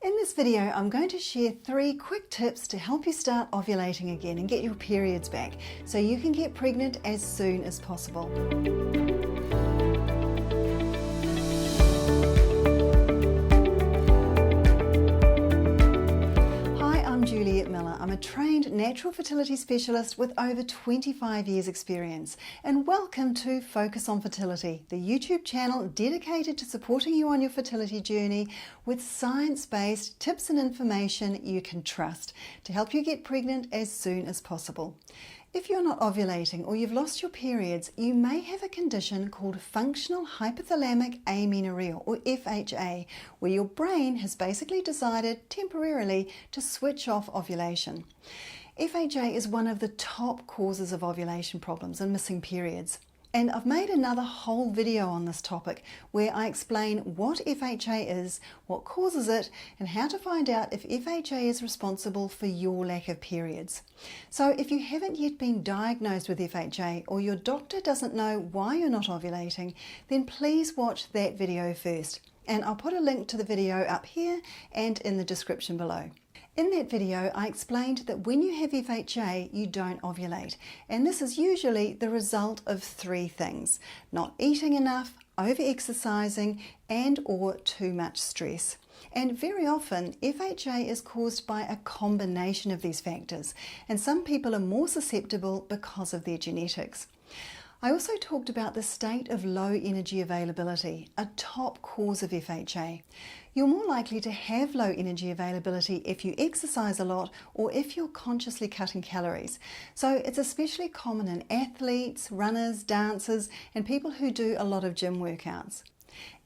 In this video, I'm going to share 3 quick tips to help you start ovulating again and get your periods back so you can get pregnant as soon as possible. Hi, I'm Juliette Millar. I'm a trained natural fertility specialist with over 25 years experience, and welcome to Focus on Fertility, the YouTube channel dedicated to supporting you on your fertility journey with science-based tips and information you can trust to help you get pregnant as soon as possible. If you're not ovulating or you've lost your periods, you may have a condition called Functional Hypothalamic Amenorrhea, or FHA, where your brain has basically decided temporarily to switch off ovulation. FHA is one of the top causes of ovulation problems and missing periods. And I've made another whole video on this topic where I explain what FHA is, what causes it, and how to find out if FHA is responsible for your lack of periods. So if you haven't yet been diagnosed with FHA or your doctor doesn't know why you're not ovulating, then please watch that video first. And I'll put a link to the video up here and in the description below. In that video, I explained that when you have FHA, you don't ovulate. And this is usually the result of 3 things: not eating enough, over-exercising, and or too much stress. And very often, FHA is caused by a combination of these factors, and some people are more susceptible because of their genetics. I also talked about the state of low energy availability, a top cause of FHA. You're more likely to have low energy availability if you exercise a lot or if you're consciously cutting calories. So it's especially common in athletes, runners, dancers, and people who do a lot of gym workouts.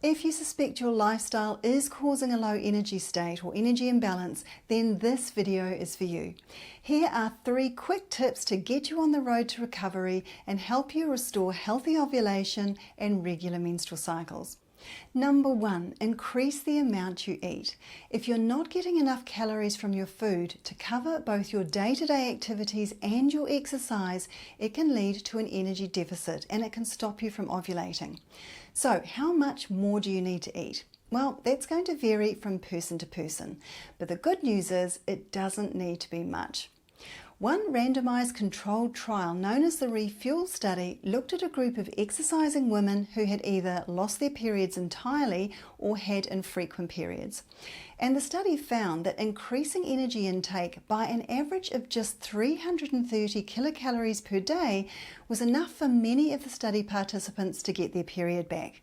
If you suspect your lifestyle is causing a low energy state or energy imbalance, then this video is for you. Here are 3 quick tips to get you on the road to recovery and help you restore healthy ovulation and regular menstrual cycles. Number 1, increase the amount you eat. If you're not getting enough calories from your food to cover both your day-to-day activities and your exercise, it can lead to an energy deficit and it can stop you from ovulating. So, how much more do you need to eat? Well, that's going to vary from person to person, but the good news is it doesn't need to be much. One randomized controlled trial known as the Refuel study looked at a group of exercising women who had either lost their periods entirely or had infrequent periods. And the study found that increasing energy intake by an average of just 330 kilocalories per day was enough for many of the study participants to get their period back.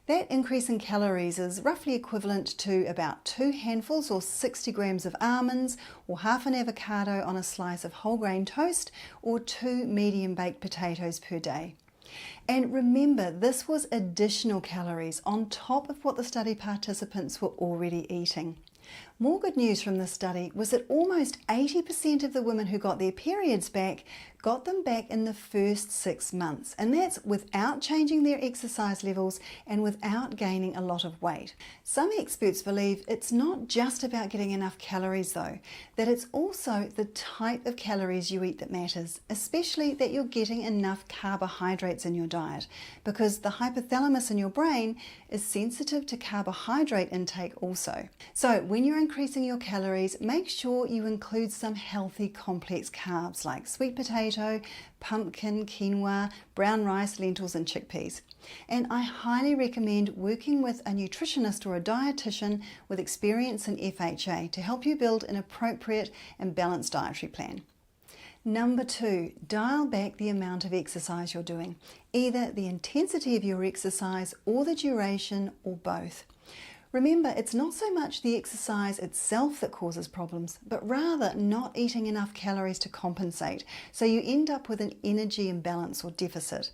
That increase in calories is roughly equivalent to about 2 handfuls or 60 grams of almonds, or half an avocado on a slice of whole grain toast, or 2 medium baked potatoes per day. And remember, this was additional calories on top of what the study participants were already eating. More good news from this study was that almost 80% of the women who got their periods back got them back in the first 6 months, and that's without changing their exercise levels and without gaining a lot of weight. Some experts believe it's not just about getting enough calories though, that it's also the type of calories you eat that matters, especially that you're getting enough carbohydrates in your diet, because the hypothalamus in your brain is sensitive to carbohydrate intake also. So when you're increasing your calories, make sure you include some healthy complex carbs like sweet potato, pumpkin, quinoa, brown rice, lentils and chickpeas. And I highly recommend working with a nutritionist or a dietitian with experience in FHA to help you build an appropriate and balanced dietary plan. Number 2, dial back the amount of exercise you're doing, either the intensity of your exercise or the duration or both. Remember, it's not so much the exercise itself that causes problems, but rather not eating enough calories to compensate, so you end up with an energy imbalance or deficit.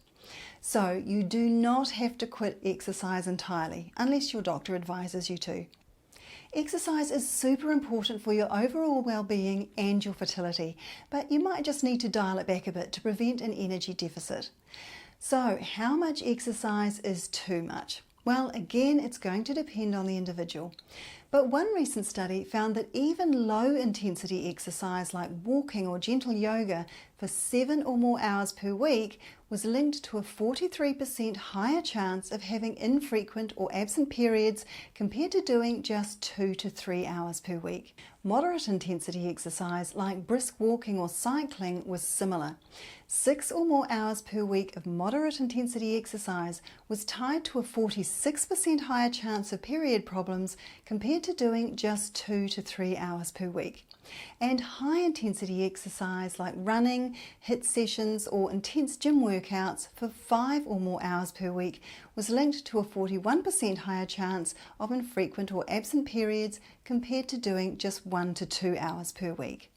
So you do not have to quit exercise entirely, unless your doctor advises you to. Exercise is super important for your overall well-being and your fertility, but you might just need to dial it back a bit to prevent an energy deficit. So how much exercise is too much? Well, again, it's going to depend on the individual. But one recent study found that even low-intensity exercise like walking or gentle yoga for 7 or more hours per week was linked to a 43% higher chance of having infrequent or absent periods compared to doing just 2 to 3 hours per week. Moderate intensity exercise like brisk walking or cycling was similar. 6 or more hours per week of moderate intensity exercise was tied to a 46% higher chance of period problems compared to doing just 2 to 3 hours per week. And high intensity exercise like running, HIIT sessions or intense gym workouts for 5 or more hours per week was linked to a 41% higher chance of infrequent or absent periods compared to doing just 1 to 2 hours per week.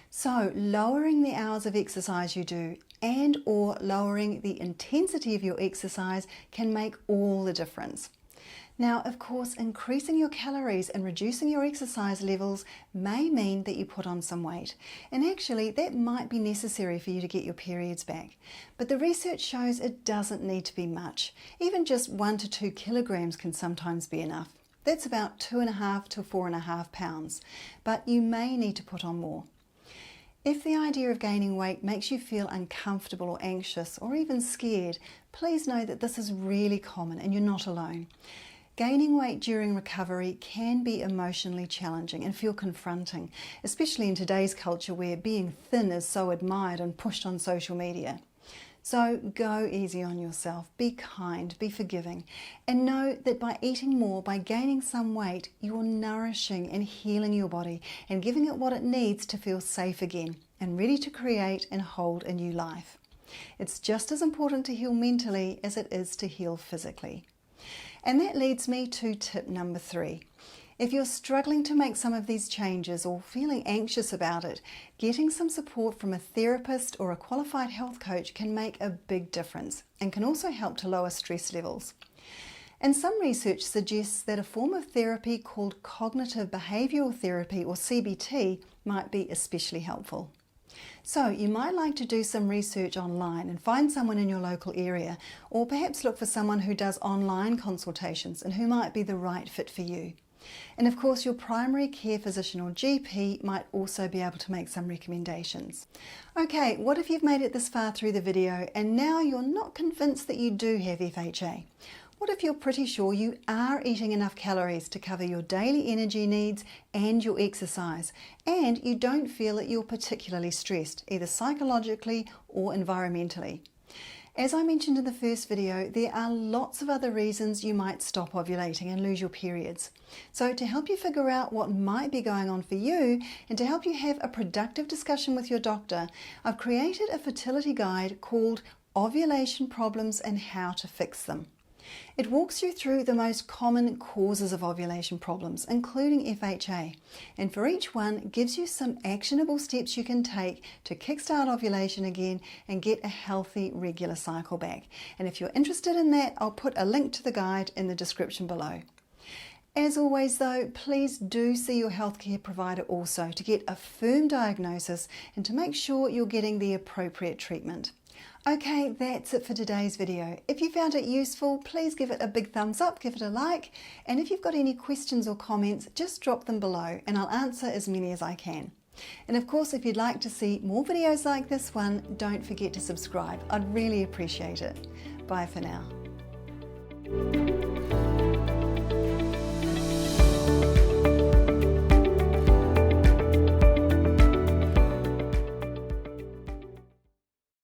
So lowering the hours of exercise you do and or lowering the intensity of your exercise can make all the difference. Now, of course, increasing your calories and reducing your exercise levels may mean that you put on some weight. And actually, that might be necessary for you to get your periods back. But the research shows it doesn't need to be much. Even just 1 to 2 kilograms can sometimes be enough. That's about 2.5 to 4.5 pounds. But you may need to put on more. If the idea of gaining weight makes you feel uncomfortable or anxious or even scared, please know that this is really common and you're not alone. Gaining weight during recovery can be emotionally challenging and feel confronting, especially in today's culture where being thin is so admired and pushed on social media. So go easy on yourself, be kind, be forgiving, and know that by eating more, by gaining some weight, you're nourishing and healing your body and giving it what it needs to feel safe again and ready to create and hold a new life. It's just as important to heal mentally as it is to heal physically. And that leads me to tip number 3. If you're struggling to make some of these changes or feeling anxious about it, getting some support from a therapist or a qualified health coach can make a big difference and can also help to lower stress levels. And some research suggests that a form of therapy called cognitive behavioural therapy or CBT might be especially helpful. So you might like to do some research online and find someone in your local area, or perhaps look for someone who does online consultations and who might be the right fit for you. And of course, your primary care physician or GP might also be able to make some recommendations. Okay, what if you've made it this far through the video and now you're not convinced that you do have FHA? What if you're pretty sure you are eating enough calories to cover your daily energy needs and your exercise, and you don't feel that you're particularly stressed, either psychologically or environmentally? As I mentioned in the first video, there are lots of other reasons you might stop ovulating and lose your periods. So to help you figure out what might be going on for you and to help you have a productive discussion with your doctor, I've created a fertility guide called Ovulation Problems and How to Fix Them. It walks you through the most common causes of ovulation problems, including FHA, and for each one gives you some actionable steps you can take to kickstart ovulation again and get a healthy, regular cycle back. And if you're interested in that, I'll put a link to the guide in the description below. As always though, please do see your healthcare provider also to get a firm diagnosis and to make sure you're getting the appropriate treatment. Okay, that's it for today's video. If you found it useful, please give it a big thumbs up, give it a like, and if you've got any questions or comments, just drop them below and I'll answer as many as I can. And of course, if you'd like to see more videos like this one, don't forget to subscribe. I'd really appreciate it. Bye for now.